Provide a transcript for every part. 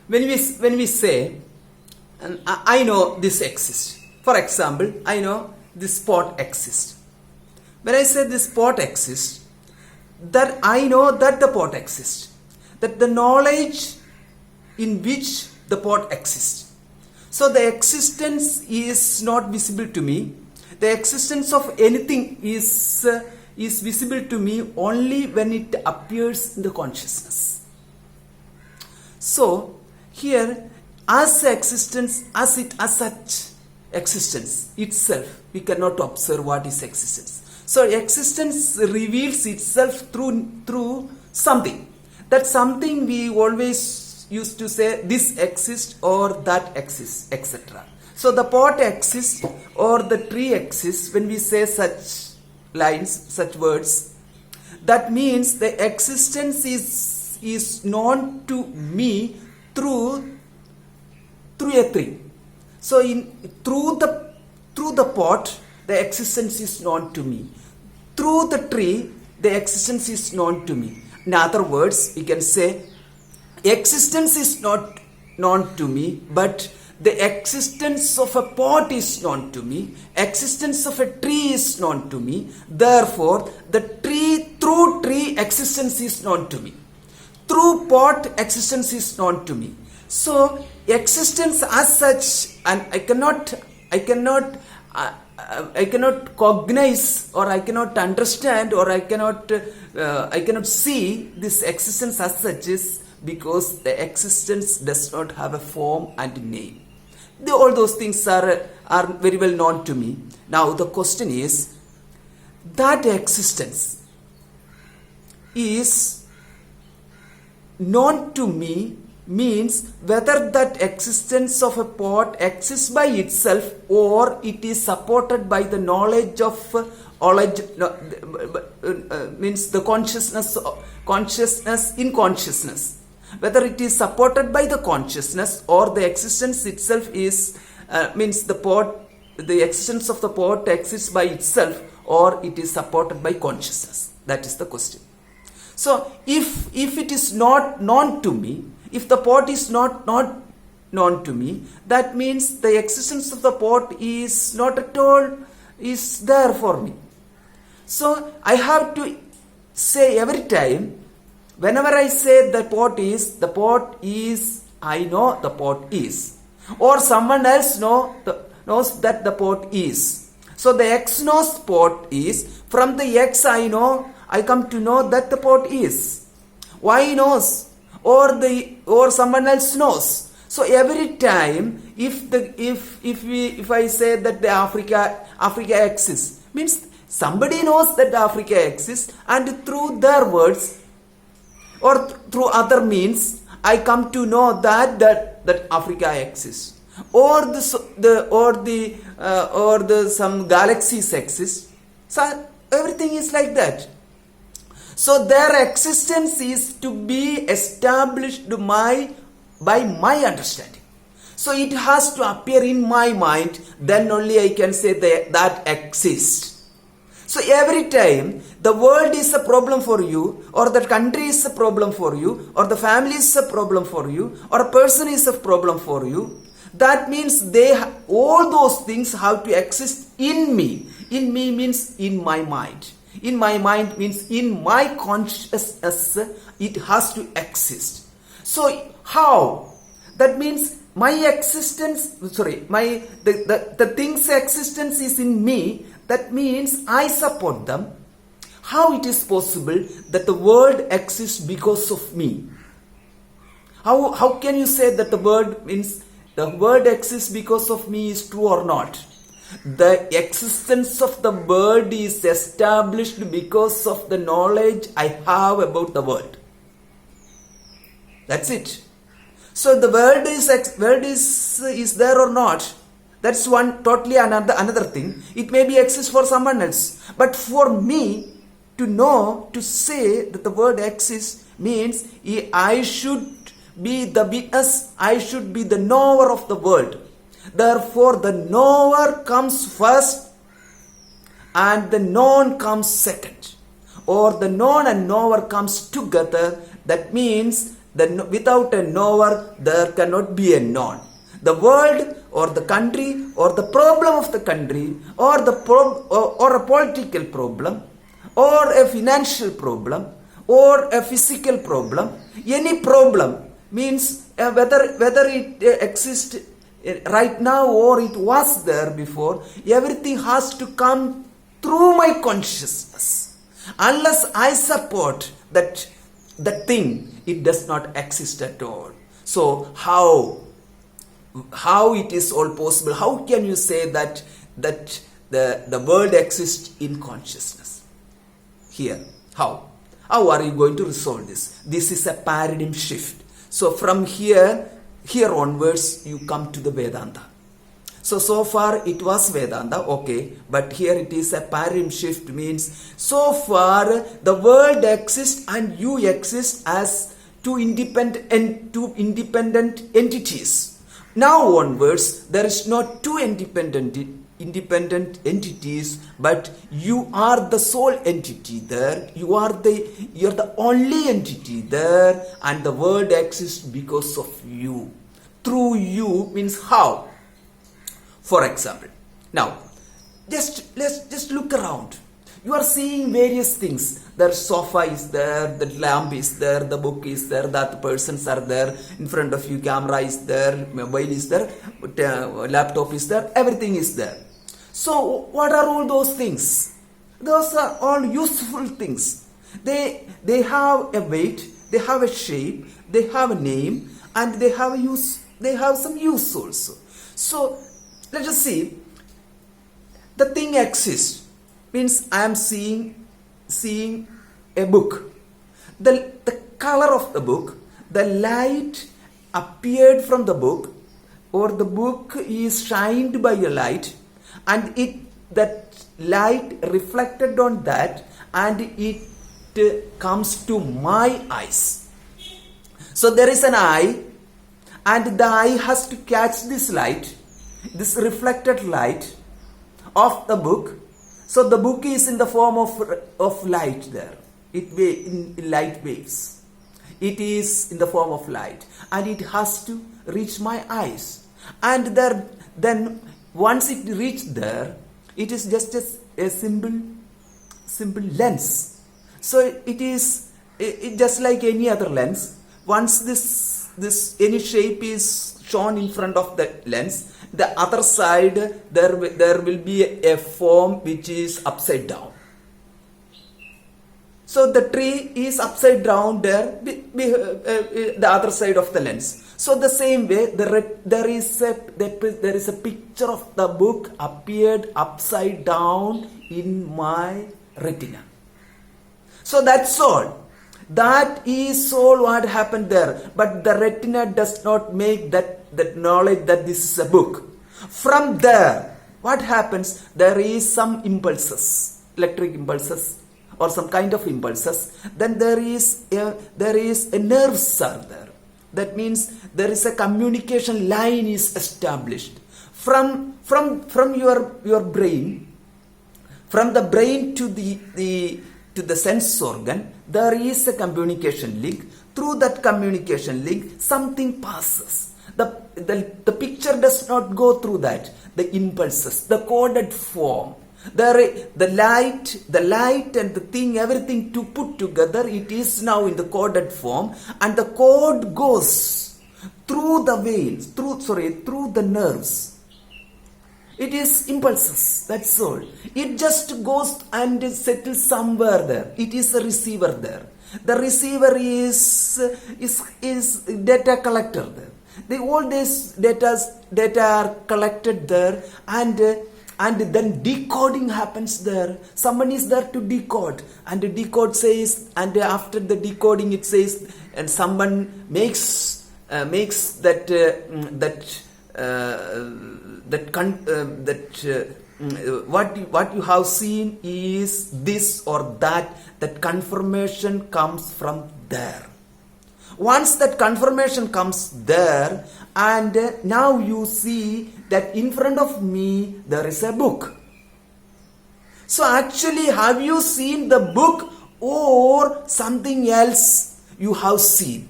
when we say, and I know this exists. For example, I know this pot exists. When I say this pot exists, that I know that the pot exists. That the knowledge in which the pot exists. So the existence is not visible to me. The existence of anything is visible to me only when it appears in the consciousness. So here, as existence, as such existence itself, we cannot observe what is existence. So existence reveals itself through something. That something we always used to say this exists or that exists, etc. So the pot exists or the tree exists when we say such lines, such words. That means the existence is known to me through a tree. So through the pot, the existence is known to me. Through the tree, the existence is known to me. In other words, we can say existence is not known to me, but the existence of a pot is known to me. Existence of a tree is known to me. Therefore, through tree existence is known to me. Through pot existence is known to me. So existence as such, and I cannot cognize, or I cannot understand, or I cannot see this existence as such is because the existence does not have a form and name. All those things are very well known to me. Now the question is, that existence is known to me means whether that existence of a pot exists by itself or it is supported by the knowledge of means the consciousness in consciousness. Whether it is supported by the consciousness or the existence itself is means the existence of the pot exists by itself or it is supported by consciousness. That is the question. So if it is not known to me, if the pot is not known to me, that means the existence of the pot is not at all is there for me. So I have to say every time, whenever I say the pot is, I know the pot is. Or someone else knows that the pot is. So the X knows pot is. From the X I come to know that the pot is. Y knows. Or someone else knows. So every time, if I say that the Africa exists, means somebody knows that Africa exists, and through their words or through other means, I come to know that Africa exists, or some galaxies exist. So everything is like that. So their existence is to be established by my understanding. So it has to appear in my mind, then only I can say that exists. So every time the world is a problem for you, or the country is a problem for you, or the family is a problem for you, or a person is a problem for you, that means all those things have to exist in me. In me means in my mind. In my mind means in my consciousness, it has to exist. So how? That means my existence, the thing's existence is in me. That means I support them. How it is possible that the world exists because of me? How can you say that the world exists because of me is true or not? The existence of the world is established because of the knowledge I have about the world. That's it. So the world is there or not? That's one totally another thing. It may be exist for someone else, but for me to say that the world exists means I should be the witness. I should be the knower of the world. Therefore, the knower comes first and the known comes second. Or the known and knower comes together. That means Then without a knower, there cannot be a known. The world or the country or the problem of the country or or a political problem or a financial problem or a physical problem, any problem means whether it exists right now or it was there before, everything has to come through my consciousness. Unless I support that thing, it does not exist at all. So how it is all possible? How can you say that the world exists in consciousness? Here, how are you going to resolve this? This is a paradigm shift. So from here onwards, you come to the Vedanta. So far it was Vedanta, okay, but here it is a paradigm shift, means so far the world exists and you exist as two independent entities. Now onwards, there is not two independent entities, but you are the sole entity there. You're the only entity there, and the world exists because of you. Through you means how? For example, now let's just look around. You are seeing various things. The sofa is there, the lamp is there, the book is there, that persons are there, in front of you camera is there, mobile is there, laptop is there, everything is there. So what are all those things? Those are all useful things. They have a weight, they have a shape, they have a name, and they have some use also. So let us see. The thing exists means I am seeing a book. The color of the book, the light appeared from the book, or the book is shined by a light, and that light reflected on that, and it comes to my eyes. So there is an eye, and the eye has to catch this light, this reflected light of the book. So the book is in the form of light there. In light waves. It is in the form of light, and it has to reach my eyes. And then once it reached there, it is just a simple lens. So it is just like any other lens. Once this any shape is shown in front of the lens, the other side there will be a form which is upside down. So the tree is upside down there, the other side of the lens. So the same way, there is a picture of the book appeared upside down in my retina. So that's all. That is all what happened there. But the retina does not make that knowledge that this is a book. From there, what happens? There is some impulses, electric impulses, or some kind of impulses. Then there is a nerves are there. That means there is a communication line is established from your brain, from the brain to the sense organ. There is a communication link. Through that communication link, something passes. The picture does not go through that. The impulses, the coded form. The light and the thing, everything to put together, it is now in the coded form, and the code goes through the veins, through the nerves. It is impulses, that's all. It just goes and settles somewhere there. It is a receiver there. The receiver is data collector there. All these data are collected there, and then decoding happens there. Someone is there to decode, and the decode says, and after the decoding it says, and someone makes that what you have seen is this or that. That confirmation comes from there. Once that confirmation comes there, and now you see that in front of me there is a book. So actually, have you seen the book or something else you have seen?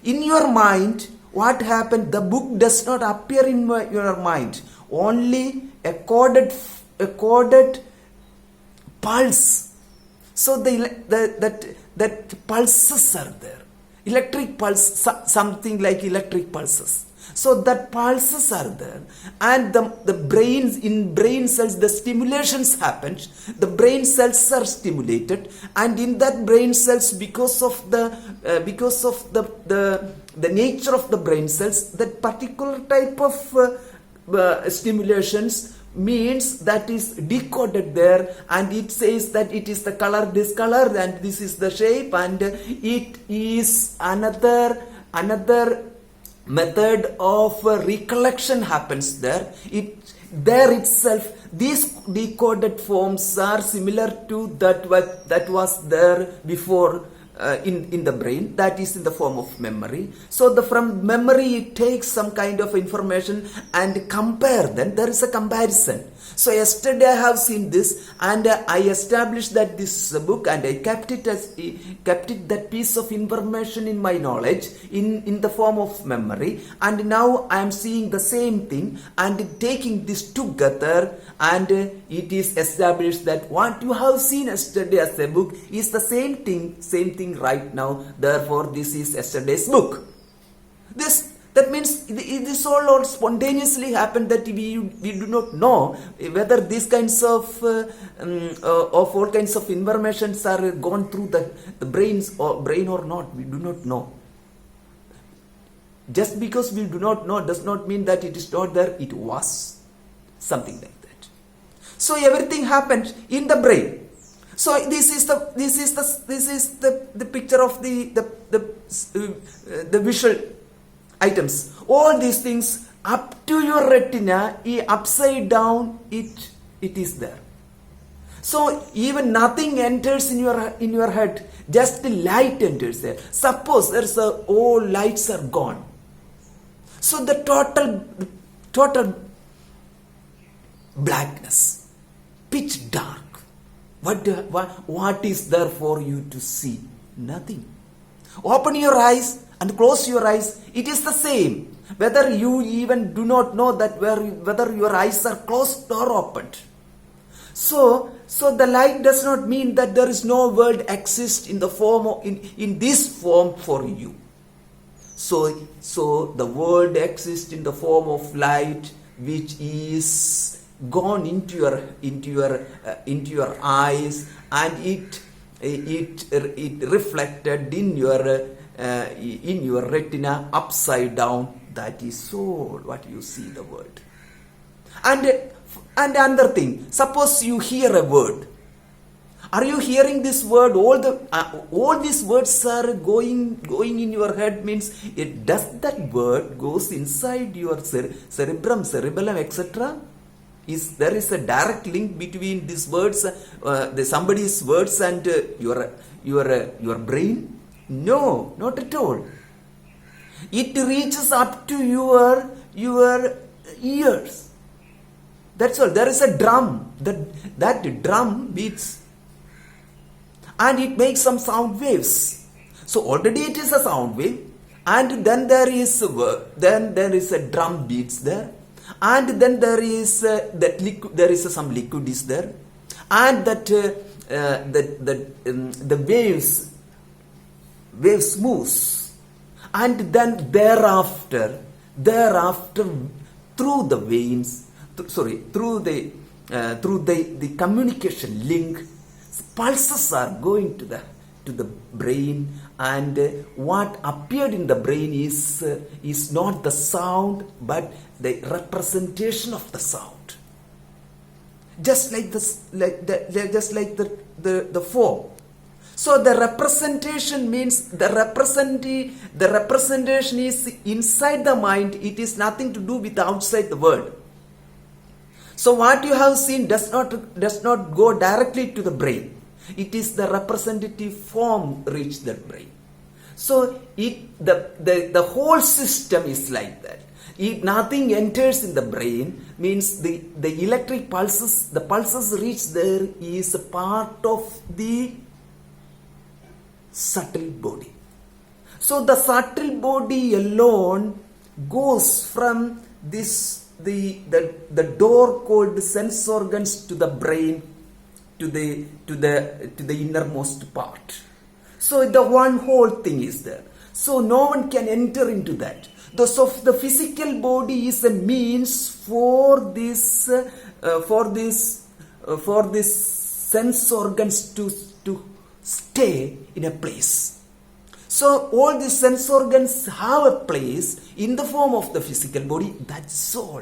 In your mind, what happened? The book does not appear in your mind. Only a coded pulse. So that pulses are there. Electric pulse, something like electric pulses. So that pulses are there, and the brain cells, the stimulations happen. The brain cells are stimulated, and in that brain cells, because of the nature of the brain cells, that particular type of stimulations means that is decoded there, and it says that it is the color, this color, and this is the shape, and it is another method of recollection happens there. There itself, these decoded forms are similar to that was there before in the brain, that is in the form of memory. So from memory it takes some kind of information and compare them. There is a comparison. So yesterday I have seen this, and I established that this is a book, and I kept it that piece of information in my knowledge in the form of memory, and now I am seeing the same thing and taking this together, and it is established that what you have seen yesterday as a book is the same thing right now. Therefore this is yesterday's book. That means this all spontaneously happened, that we do not know whether these kinds of all kinds of informations are gone through the brain or not. We do not know. Just because we do not know does not mean that it is not there. It was something like that. So everything happened in the brain. So this is the picture of the visual items. All these things up to your retina, upside down, it is there. So even nothing enters in your head, just the light enters there. Suppose all lights are gone. So the total blackness, pitch dark. What is there for you to see? Nothing. Open your eyes and close your eyes. It is the same. Whether you even do not know that whether your eyes are closed or opened. So the light does not mean that there is no world exists in the form of, in this form for you. So the world exists in the form of light, which is gone into your eyes, and it reflected in your retina upside down. That is so what you see the world. And another thing, suppose you hear a word. Are you hearing this word? All these words are going in your head, means does that word goes inside your cerebellum, etc.? There is a direct link between these words, somebody's words, and your brain? No, not at all. It reaches up to your ears. That's all. There is a drum. That drum beats, and it makes some sound waves. So already it is a sound wave, and then there is a drum beats there. And then there is that liquid. There is some liquid is there, and the waves moves, and then thereafter through the veins, through the communication link, pulses are going to the brain, and what appeared in the brain is not the sound but the representation of the sound, just like the form. So the representation means the representation is inside the mind. It is nothing to do with outside the world. So what you have seen does not go directly to the brain. It is the representative form reach the brain. So the whole system is like that. Nothing enters in the brain, means the electric pulses, the pulses reach there is a part of the subtle body. So the subtle body alone goes from this the door called sense organs to the brain to the innermost part. So the one whole thing is there. So no one can enter into that. So the physical body is a means for this sense organs to stay in a place. So all these sense organs have a place in the form of the physical body. That's all.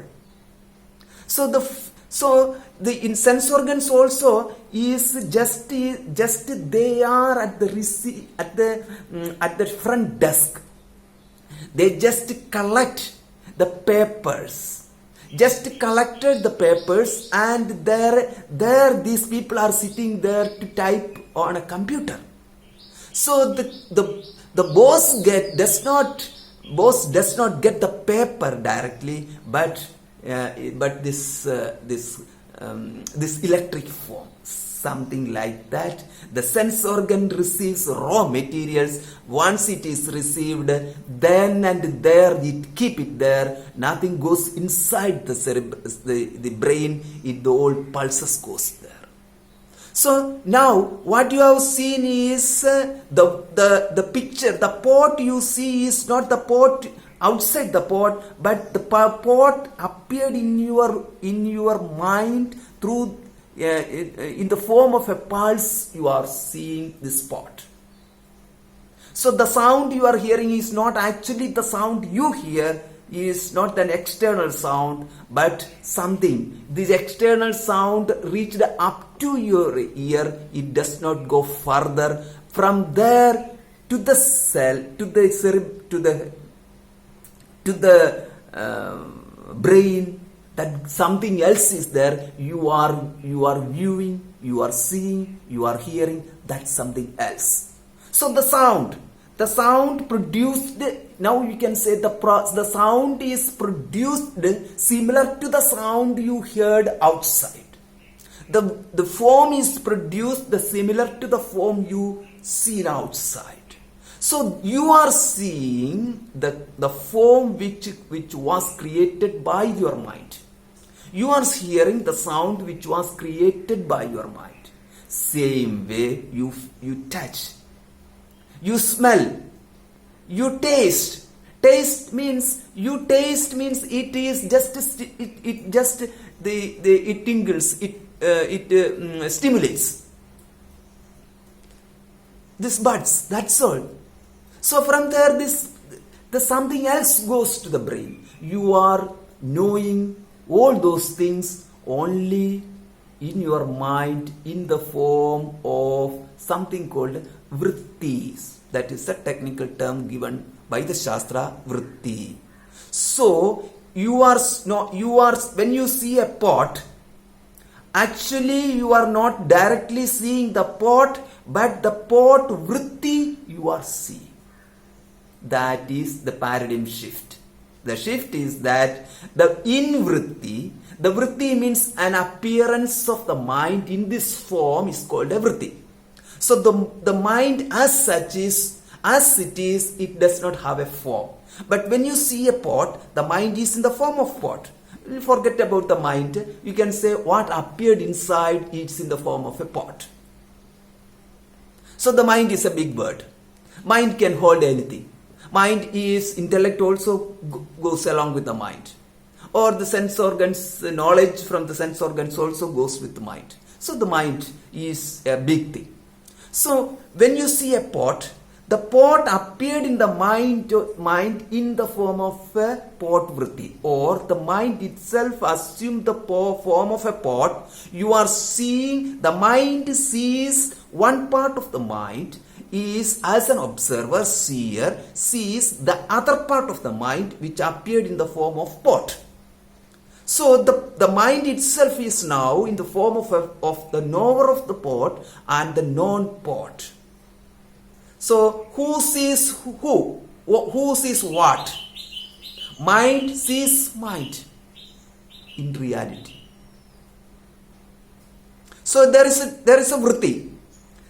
So the in sense organs also is just they are at the front desk. They just collect the papers. Just collected the papers, and there these people are sitting there to type on a computer. So the boss does not get the paper directly, but this electric form, something like that. The sense organ receives raw materials. Once it is received, then and there it keep it there. Nothing goes inside the brain. The old pulses goes there. So now what you have seen is the picture. The pot you see is not the pot outside the pot, but the pot appeared in your mind through in the form of a pulse. You are seeing this pot. So the sound you are hearing is not actually the sound you hear, is not an external sound, but something. This external sound reached up to your ear. It does not go further. From there to the cell, to the brain, that something else is there. You are viewing, you are seeing, you are hearing. That's something else. So the sound produced, now you can say the sound is produced similar to the sound you heard outside. The form is produced similar to the form you seen outside. So you are seeing the form which was created by your mind. You are hearing the sound which was created by your mind. Same way you touch, you smell, you taste. Taste means it is just it tingles, it stimulates this buds. That's all. So from there the something else goes to the brain. You are knowing all those things only in your mind in the form of something called vrittis. That is a technical term given by the Shastra, vritti. So when you see a pot, actually you are not directly seeing the pot, but the pot vritti you are seeing. That is the paradigm shift. The shift is that the vritti means an appearance of the mind in this form is called a vritti. So the mind as such is, as it is, it does not have a form. But when you see a pot, the mind is in the form of pot. Forget about the mind. You can say what appeared inside is in the form of a pot. So the mind is a big bird. Mind can hold anything. Mind is, intellect also goes along with the mind. Or the sense organs, knowledge from the sense organs also goes with the mind. So the mind is a big thing. So when you see a pot, the pot appeared in the mind in the form of a pot vritti, or the mind itself assumed the form of a pot. You are seeing, the mind sees, one part of the mind is as an observer, seer, sees the other part of the mind which appeared in the form of pot. So the mind itself is now in the form of the knower of the pot and the known pot. So who sees who? Who sees what? Mind sees mind in reality. So there is a vritti.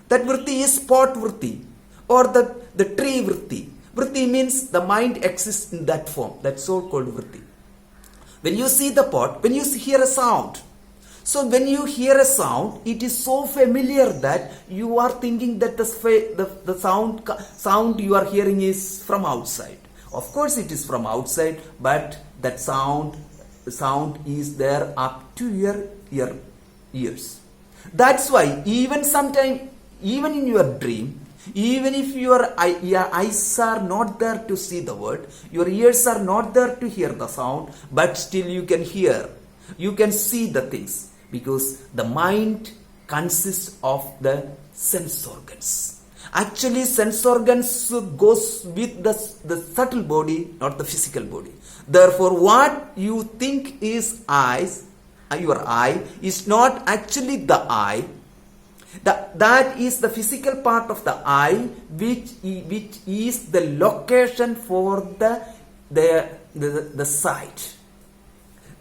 That vritti is pot vritti or the tree vritti. Vritti means the mind exists in that form. That's so called vritti. When you see the pot, when you hear a sound, so when you hear a sound, it is so familiar that you are thinking that the sound you are hearing is from outside. Of course it is from outside, but that sound is there up to your ears. That's why even sometime, even in your dream, even if your eyes are not there to see the word, your ears are not there to hear the sound, but still you can hear, you can see the things, because the mind consists of the sense organs. Actually, sense organs goes with the subtle body, not the physical body. Therefore, what you think is eyes, your eye, is not actually the eye. That is the physical part of the eye, which is the location for the sight.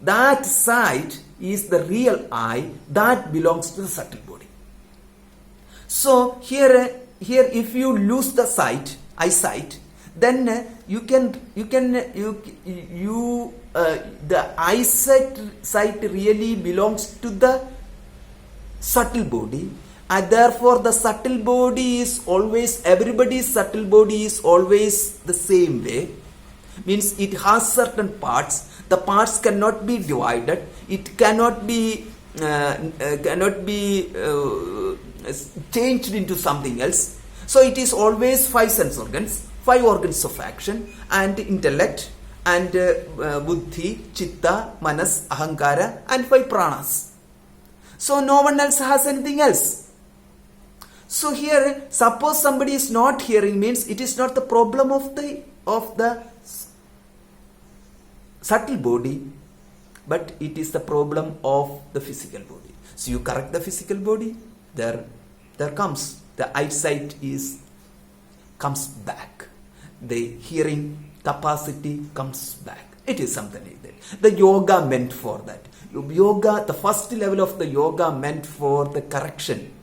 That sight is the real eye that belongs to the subtle body. So here if you lose the eyesight, then the eyesight really belongs to the subtle body, and therefore the subtle body is always, everybody's subtle body is always the same way. Means it has certain parts. The parts cannot be divided. It cannot be changed into something else. So it is always 5 sense organs, 5 organs of action, and intellect, and buddhi, chitta, manas, ahankara, and 5 pranas. So no one else has anything else. So here, suppose somebody is not hearing, means it is not the problem of the subtle body, but it is the problem of the physical body. So you correct the physical body, there comes the eyesight comes back, the hearing capacity comes back. It is something like that. The yoga meant for that. Yoga, the first level of the yoga meant for the correction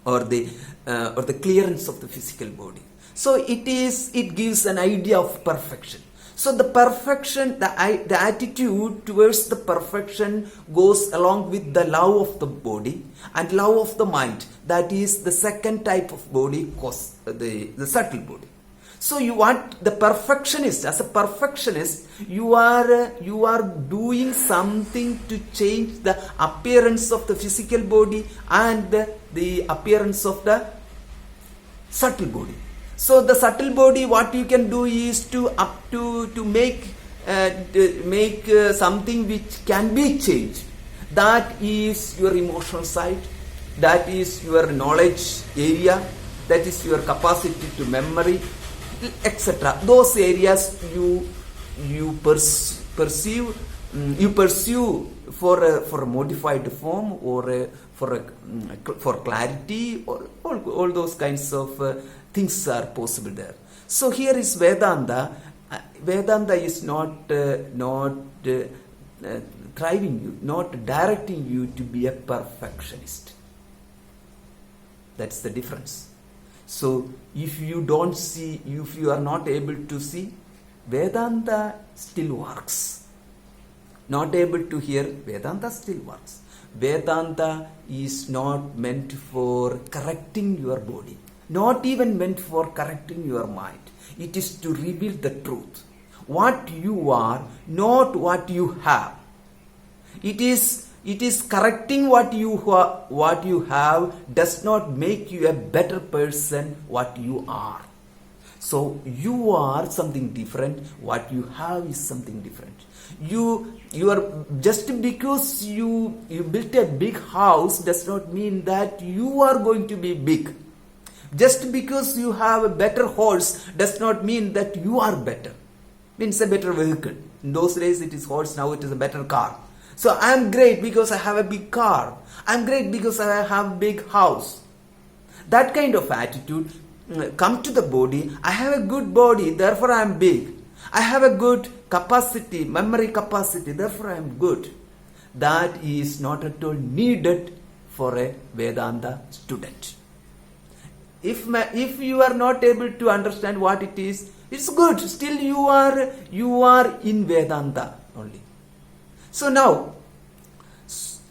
or the clearance of the physical body. So it gives an idea of perfection. So the perfection, the attitude towards the perfection goes along with the love of the body and love of the mind. That is the second type of body, the subtle body. So you want the perfectionist, as a perfectionist, you are doing something to change the appearance of the physical body and the appearance of the subtle body. So the subtle body, what you can do is to make something which can be changed. That is your emotional side, that is your knowledge area, that is your capacity to memory, etc. Those areas you pursue for a modified form, or for clarity, or all those kinds of things are possible there. So here is Vedanta. Vedanta is not driving you, not directing you to be a perfectionist. That's the difference. So if you don't see, if you are not able to see, Vedanta still works. Not able to hear, Vedanta still works. Vedanta is not meant for correcting your body, not even meant for correcting your mind. It is to reveal the truth. What you are, not what you have. It is correcting what you have does not make you a better person what you are. So you are something different, what you have is something different. You are, just because you built a big house does not mean that you are going to be big. Just because you have a better horse does not mean that you are better. Means a better vehicle. In those days it is horse, now it is a better car. So I am great because I have a big car. I am great because I have a big house. That kind of attitude come to the body. I have a good body, therefore I am big. I have a good capacity, memory capacity, therefore I am good. That is not at all needed for a Vedanta student. If you are not able to understand what it is, It's good. Still you are in Vedanta only. So now,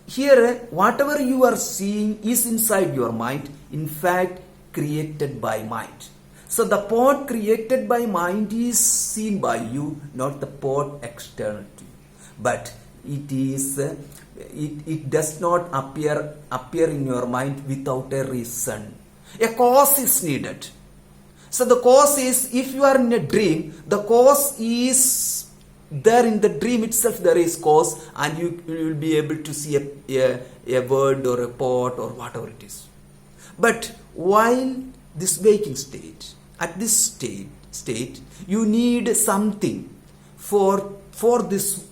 here whatever you are seeing is inside your mind, in fact created by mind. So the pot created by mind is seen by you, not the pot external to you. But it does not appear in your mind without a reason. A cause is needed. So the cause is, if you are in a dream, the cause is there in the dream itself. There is cause, and you will be able to see a word or a pot or whatever it is. But while this waking state, at this state, you need something for this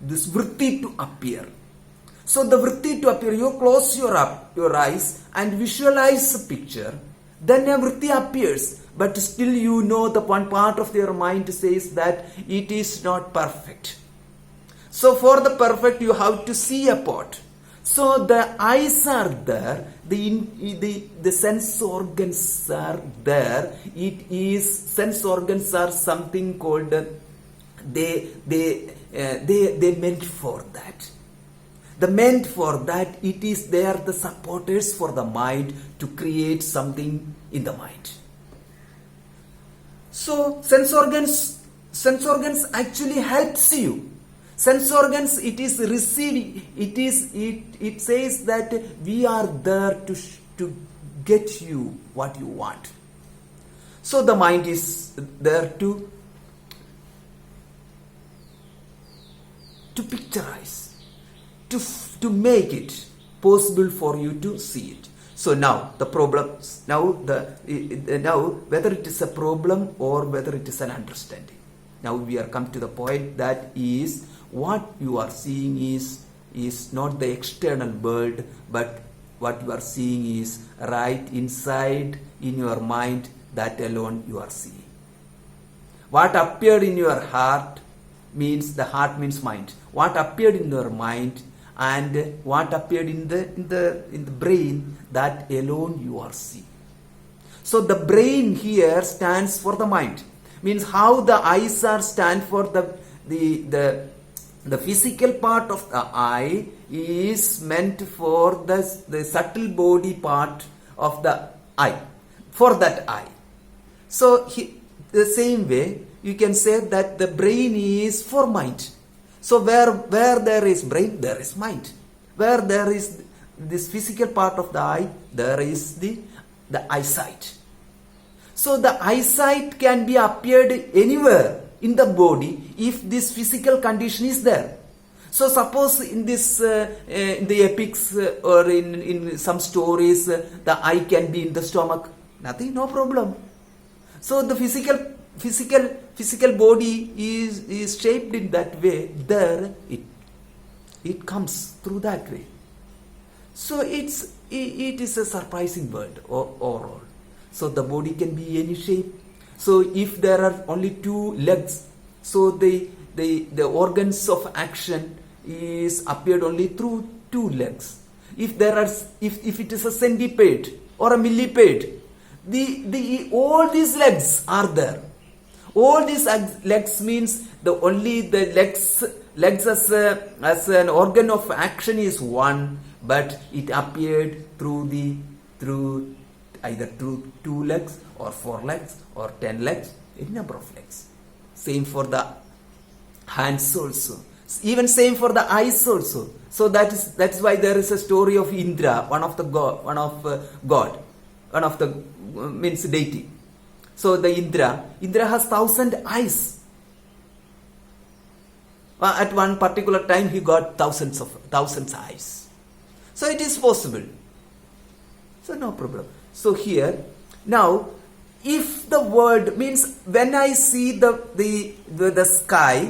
vritti to appear. So the vritti to appear, you close your eyes and visualize a picture. Then a vritti appears, but still you know the one part of your mind says that it is not perfect. So for the perfect, you have to see a pot. So the eyes are there, the sense organs are there. Sense organs are something called they meant for that. The meant for that, they are the supporters for the mind to create something in the mind. So sense organs actually helps you. Sense organs, it is receiving, it says that we are there to get you what you want. So the mind is there to picturize, to make it possible for you to see it. So now the problem, now whether it is a problem or whether it is an understanding. Now we are come to the point that is what you are seeing is not the external world, but what you are seeing is right inside in your mind. That alone you are seeing. What appeared in your heart means, the heart means mind. What appeared in your mind and what appeared in the brain, that alone you are seeing. So the brain here stands for the mind. Means how the eyes are stand for the physical part of the eye is meant for the subtle body part of the eye, for that eye. So the same way you can say that the brain is for mind. So where there is brain, there is mind. Where there is this physical part of the eye, there is the eyesight. So the eyesight can be appeared anywhere in the body if this physical condition is there. So suppose in this in the epics or in some stories, the eye can be in the stomach. Nothing, no problem. So the physical body is shaped in that way. There it comes through that way. So it is a surprising world overall. So the body can be any shape. So if there are only two legs, so the organs of action is appeared only through two legs. If it is a centipede or a millipede, all these legs are there. All these legs means the legs as an organ of action is one, but it appeared through either through 2 legs or 4 legs or 10 legs, any number of legs. Same for the hands also. Even same for the eyes also. So that's why there is a story of Indra, one of the means deity. So the Indra has 1,000 eyes. At one particular time he got thousands eyes. So it is possible. So no problem. So here now, if the word means when I see the sky,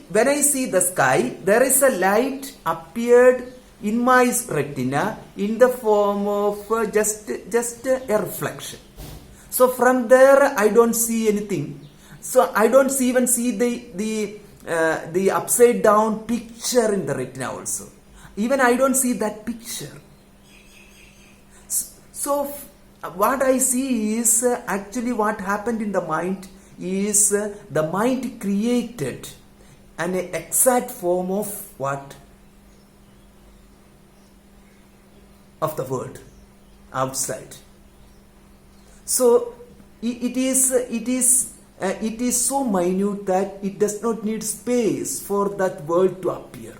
when I see the sky, there is a light appeared in my retina in the form of just a reflection. So from there I don't see anything. So I don't even see the upside down picture in the retina also. Even I don't see that picture. So what I see is actually what happened in the mind is the mind created an exact form of what? Of the world outside. So it is so minute that it does not need space for that world to appear.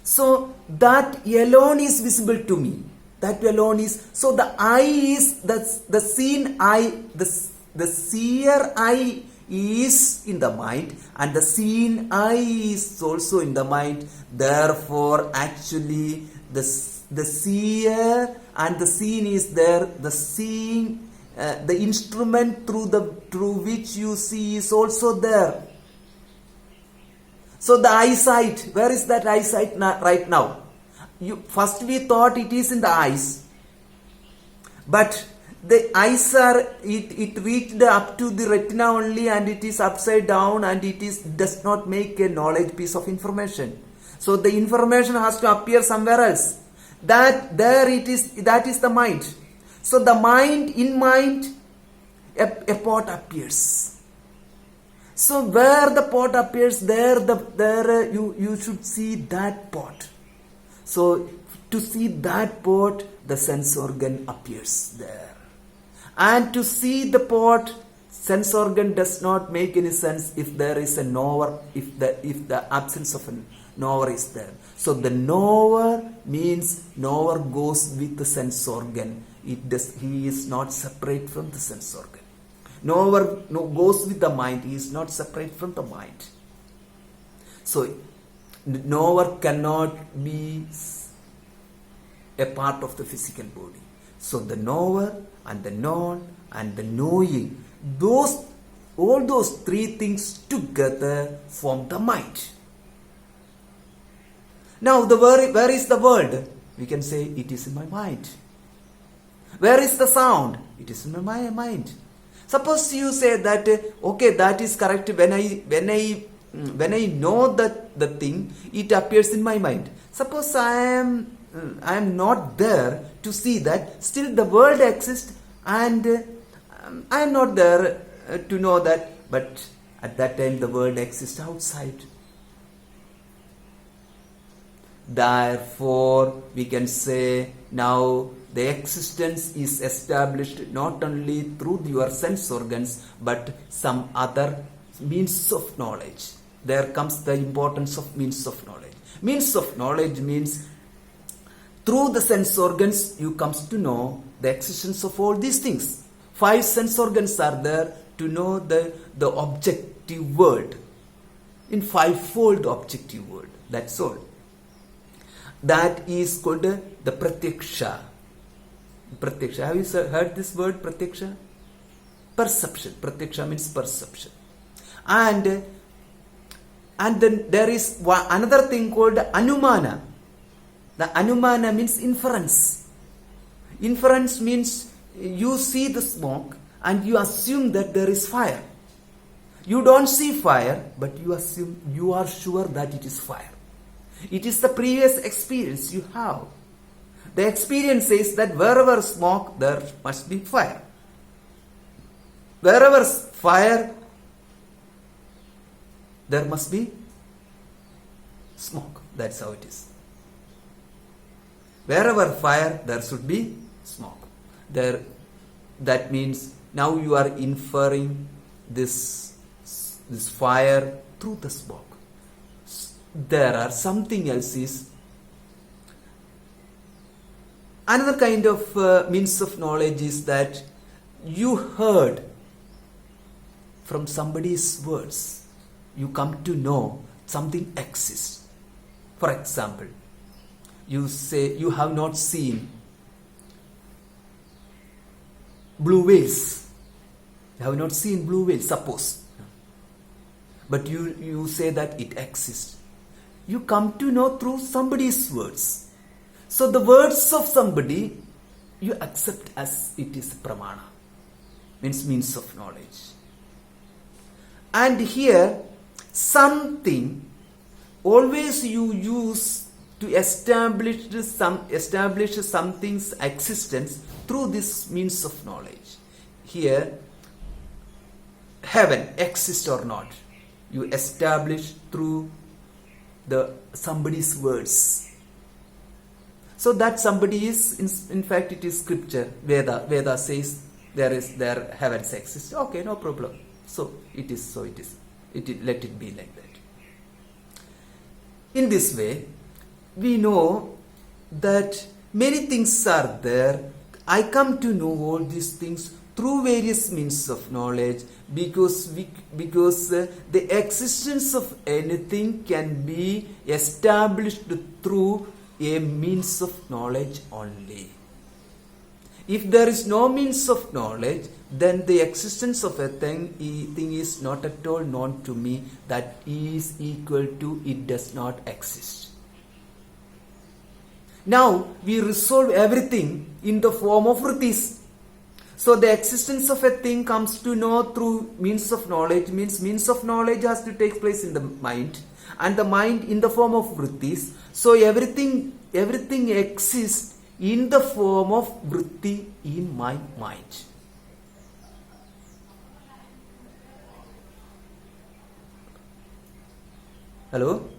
So that alone is visible to me. That alone is, so the I is the seen I, the seer I is in the mind, and the seen I is also in the mind. Therefore, actually, the seer and the seen is there. The seeing, the instrument through which you see is also there. So the eyesight, where is that eyesight right now? First we thought it is in the eyes, but the eyes it reached up to the retina only, and it is upside down, and does not make a knowledge piece of information. So the information has to appear somewhere else. That is the mind. So the in mind, a pot appears. So where the pot appears, there you should see that pot. So to see that pot, the sense organ appears there. And to see the pot, sense organ does not make any sense if there is a knower, if the absence of a knower is there. So the knower means knower goes with the sense organ. He is not separate from the sense organ. Knower goes with the mind. He is not separate from the mind. So knower cannot be a part of the physical body. So the knower and the known and the knowing, all those three things together form the mind. Now where is the word? We can say it is in my mind. Where is the sound? It is in my mind. Suppose you say that okay, that is correct. When I know that the thing, it appears in my mind. Suppose I am not there to see that. Still the world exists, and I am not there to know that. But at that time the world exists outside. Therefore, we can say now the existence is established not only through your sense organs, but some other means of knowledge. There comes the importance of means of knowledge. Means of knowledge means through the sense organs you comes to know the existence of all these things. 5 sense organs are there to know the objective world. In 5-fold objective world. That's all. That is called the pratyaksha. Pratyaksha. Have you heard this word pratyaksha? Perception. Pratyaksha means perception. And then there is another thing called anumana. The anumana means inference. Inference means you see the smoke and you assume that there is fire. You don't see fire, but you are sure that it is fire. It is the previous experience you have. The experience says that wherever smoke, there must be fire. Wherever fire, there must be smoke. That's how it is. Wherever fire, there should be smoke. That means now you are inferring this fire through the smoke. There are something else is another kind of means of knowledge is that you heard from somebody's words. You come to know something exists. For example, you say you have not seen blue whales. You have not seen blue whales, suppose. But you say that it exists. You come to know through somebody's words. So the words of somebody you accept as it is pramana, means of knowledge. And here something always you use to establish something's existence through this means of knowledge. Here, heaven exists or not, you establish through somebody's words. So that somebody is, in fact, it is scripture. Veda says there heavens exist. Okay, no problem. So it is. Let it be like that. In this way, we know that many things are there. I come to know all these things through various means of knowledge, because the existence of anything can be established through a means of knowledge only. If there is no means of knowledge, then the existence of a thing is not at all known to me. That is equal to it does not exist. Now we resolve everything in the form of vrittis. So the existence of a thing comes to know through means of knowledge, means of knowledge has to take place in the mind, and the mind in the form of vrittis. So everything exists in the form of vritti in my mind. Hello?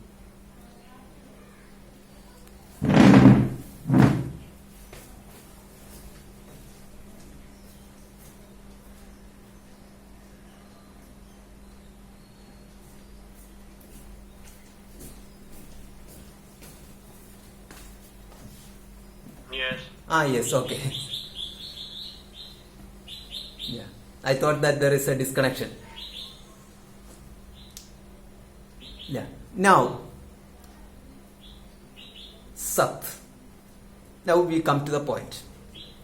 Yes. Yes, okay. Yeah, I thought that there is a disconnection. Yeah. Now, Sat. Now we come to the point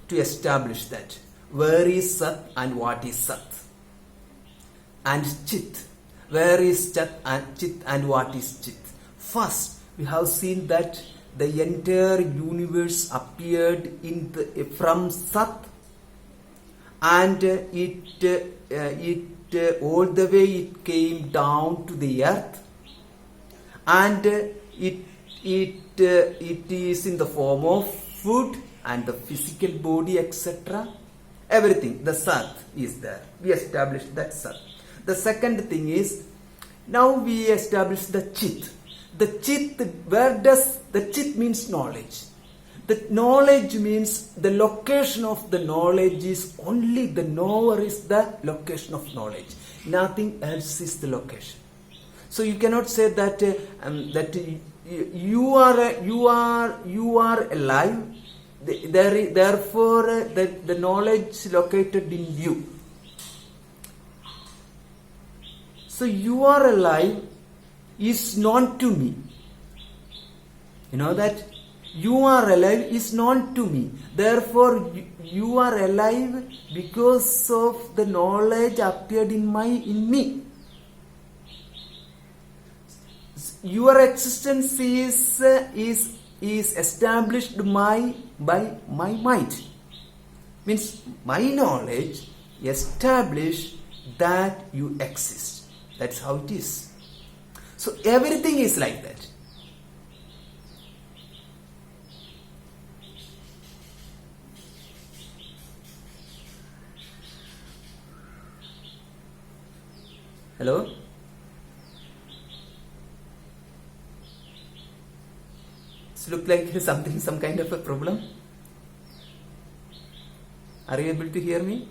to establish that where is Sat and what is Sat, and Chit. Where is Chit and what is Chit? First, we have seen that the entire universe appeared from Sat, and it all the way it came down to the earth, and it is in the form of food and the physical body, etc. Everything, the Sat is there. We established that Sat. The second thing is, now we establish the Chit. The Chit, where does the Chit means knowledge? The knowledge means the location of the knowledge is only the knower is the location of knowledge. Nothing else is the location. So you cannot say that you are alive. Therefore, the knowledge located in you. So you are alive is known to me. You know that? You are alive is known to me. Therefore, you are alive because of the knowledge appeared in me. Your existence is established by my mind. Means my knowledge established that you exist. That's how it is. So everything is like that. Hello? It looks like some kind of a problem. Are you able to hear me?